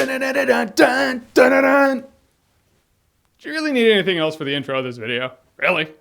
Do you really need anything else for the intro of this video? Really?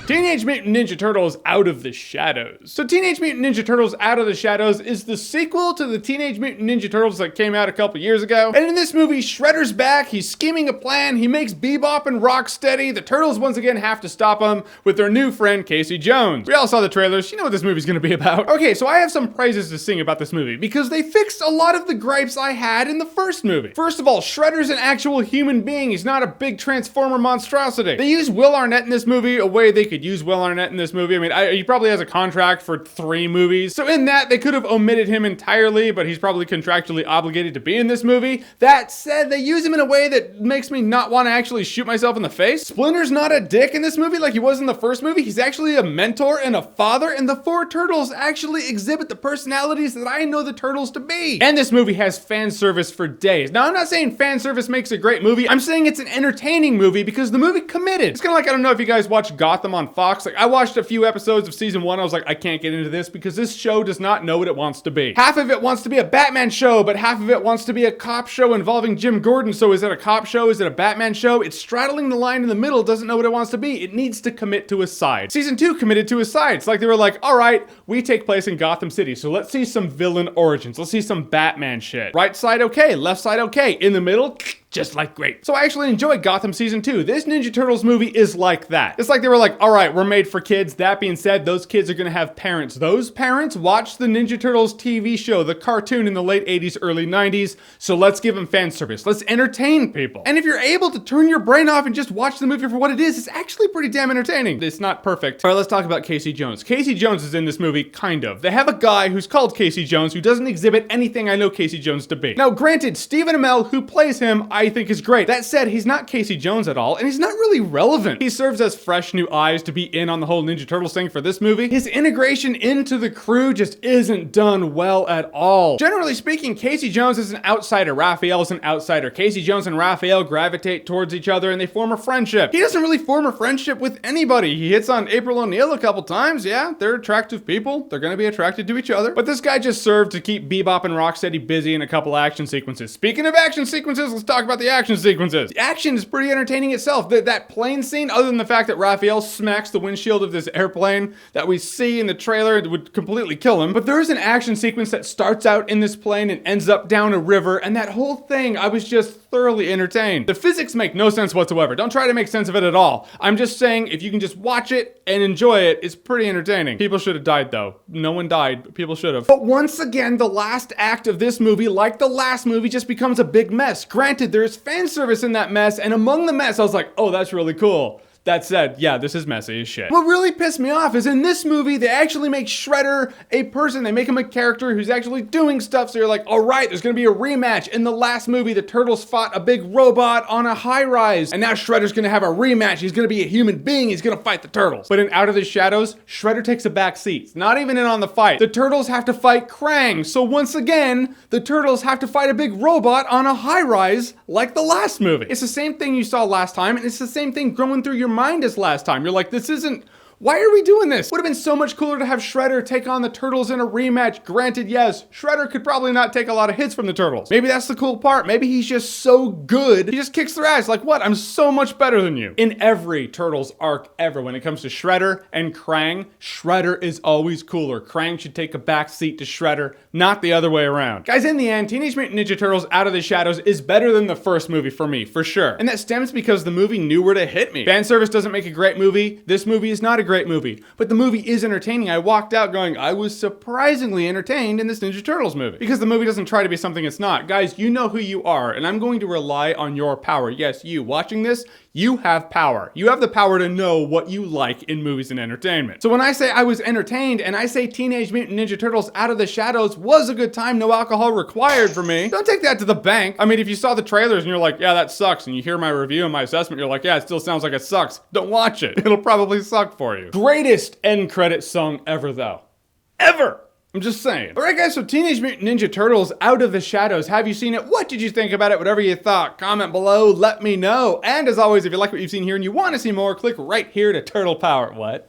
Teenage Mutant Ninja Turtles Out of the Shadows. So Teenage Mutant Ninja Turtles Out of the Shadows is the sequel to the Teenage Mutant Ninja Turtles that came out a couple years ago. And in this movie, Shredder's back, he's scheming a plan, he makes Bebop and Rocksteady. The Turtles once again have to stop him with their new friend, Casey Jones. We all saw the trailers, you know what this movie's gonna be about. Okay, so I have some praises to sing about this movie because they fixed a lot of the gripes I had in the first movie. First of all, Shredder's an actual human being, he's not a big Transformer monstrosity. They use Will Arnett in this movie a way they could use Will Arnett in this movie. I mean, he probably has a contract for 3 movies. So in that, they could have omitted him entirely, but he's probably contractually obligated to be in this movie. That said, they use him in a way that makes me not want to actually shoot myself in the face. Splinter's not a dick in this movie like he was in the first movie. He's actually a mentor and a father, and the 4 turtles actually exhibit the personalities that I know the turtles to be. And this movie has fan service for days. Now, I'm not saying fan service makes a great movie. I'm saying it's an entertaining movie because the movie committed. It's kind of like, I don't know if you guys watch Gotham on Fox. Like, I watched a few episodes of season 1. I was like, I can't get into this because this show does not know what it wants to be. Half of it wants to be a Batman show, but half of it wants to be a cop show involving Jim Gordon. So is it a cop show? Is it a Batman show? It's straddling the line in the middle, doesn't know what it wants to be. It needs to commit to a side. Season 2 committed to a side. It's like they were like, all right, we take place in Gotham City, so let's see some villain origins. Let's see some Batman shit. Right side okay, left side okay, in the middle, just like great. So I actually enjoyed Gotham Season 2. This Ninja Turtles movie is like that. It's like they were like, all right, we're made for kids. That being said, those kids are gonna have parents. Those parents watched the Ninja Turtles TV show, the cartoon in the late 80s, early 90s. So let's give them fan service. Let's entertain people. And if you're able to turn your brain off and just watch the movie for what it is, it's actually pretty damn entertaining. It's not perfect. All right, let's talk about Casey Jones. Casey Jones is in this movie, kind of. They have a guy who's called Casey Jones who doesn't exhibit anything I know Casey Jones to be. Now, granted, Stephen Amell, who plays him, I think is great. That said, he's not Casey Jones at all, and he's not really relevant. He serves as fresh new eyes to be in on the whole Ninja Turtles thing for this movie. His integration into the crew just isn't done well at all. Generally speaking, Casey Jones is an outsider. Raphael is an outsider. Casey Jones and Raphael gravitate towards each other and they form a friendship. He doesn't really form a friendship with anybody. He hits on April O'Neil a couple times. Yeah, they're attractive people. They're gonna be attracted to each other. But this guy just served to keep Bebop and Rocksteady busy in a couple action sequences. Speaking of action sequences, let's talk about the action sequences. The action is pretty entertaining itself. That plane scene, other than the fact that Raphael smacks the windshield of this airplane that we see in the trailer, it would completely kill him. But there is an action sequence that starts out in this plane and ends up down a river, and that whole thing, I was just thoroughly entertained. The physics make no sense whatsoever. Don't try to make sense of it at all. I'm just saying, if you can just watch it and enjoy it, it's pretty entertaining. People should have died though. No one died, but people should have. But once again, the last act of this movie, like the last movie, just becomes a big mess. Granted, there's fan service in that mess, and among the mess, I was like, oh, that's really cool. That said, yeah, this is messy as shit. What really pissed me off is in this movie, they actually make Shredder a person. They make him a character who's actually doing stuff. So you're like, all right, there's gonna be a rematch. In the last movie, the Turtles fought a big robot on a high rise. And now Shredder's gonna have a rematch. He's gonna be a human being. He's gonna fight the Turtles. But in Out of the Shadows, Shredder takes a back seat. It's not even in on the fight. The Turtles have to fight Krang. So once again, the Turtles have to fight a big robot on a high rise like the last movie. It's the same thing you saw last time. And it's the same thing going through your mind as last time. You're like, this isn't, why are we doing this? Would have been so much cooler to have Shredder take on the Turtles in a rematch. Granted, yes, Shredder could probably not take a lot of hits from the Turtles. Maybe that's the cool part. Maybe he's just so good, he just kicks their ass. Like, what? I'm so much better than you. In every Turtles arc ever, when it comes to Shredder and Krang, Shredder is always cooler. Krang should take a back seat to Shredder, not the other way around. Guys, in the end, Teenage Mutant Ninja Turtles Out of the Shadows is better than the first movie for me, for sure. And that stems because the movie knew where to hit me. Fan service doesn't make a great movie. This movie is not a great movie, but the movie is entertaining. I walked out going, I was surprisingly entertained in this Ninja Turtles movie. Because the movie doesn't try to be something it's not. Guys, you know who you are, and I'm going to rely on your power. Yes, you watching this, you have power. You have the power to know what you like in movies and entertainment. So when I say I was entertained, and I say Teenage Mutant Ninja Turtles Out of the Shadows was a good time, no alcohol required for me, don't take that to the bank. I mean, if you saw the trailers and you're like, yeah, that sucks, and you hear my review and my assessment, you're like, yeah, it still sounds like it sucks, don't watch it. It'll probably suck for you. Greatest end credit song ever, though. Ever! I'm just saying. All right, guys, so Teenage Mutant Ninja Turtles Out of the Shadows. Have you seen it? What did you think about it? Whatever you thought, comment below, let me know. And as always, if you like what you've seen here and you want to see more, click right here to Turtle Power. What?